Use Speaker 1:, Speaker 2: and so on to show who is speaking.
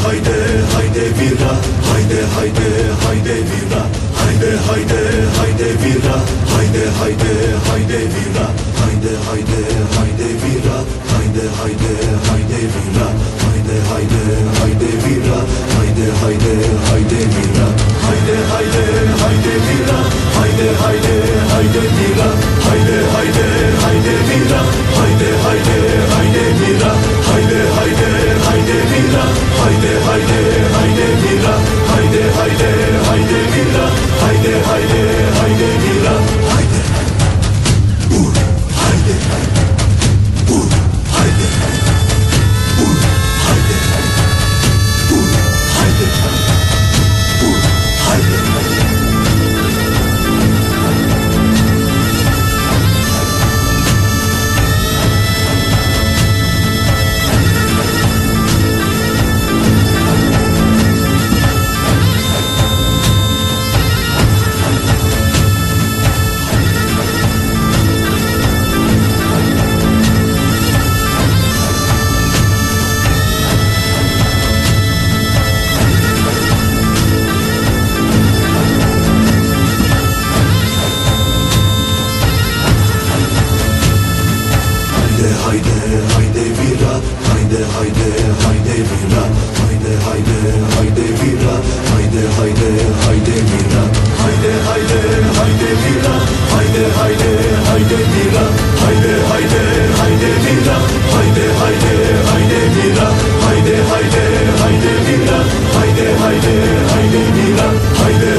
Speaker 1: hayde hayde vira, hayde hayde hayde vira, hayde hayde hayde vira, hayde hayde hayde vira, hayde hayde hayde vira, hayde hayde hayde vira, hayde hayde hayde vira, hayde hayde hayde vira, hayde hayde hayde vira, hayde hayde hayde vira, hayde hayde hayde vira, hayde hayde hayde vira, hayde hayde hayde vira, hayde hayde hayde vira, hayde hayde hayde vira, hayde hayde hayde vira, hayde vur, hayde vur, hayde vur, hayde vur, hayde vur, hayde. Hayde hayde vira, hayde hayde hayde vira, hayde hayde hayde vira, hayde hayde hayde vira, hayde hayde hayde vira, hayde hayde hayde vira, hayde hayde hayde vira, hayde hayde hayde vira, hayde hayde hayde vira, hayde hayde hayde vira, hayde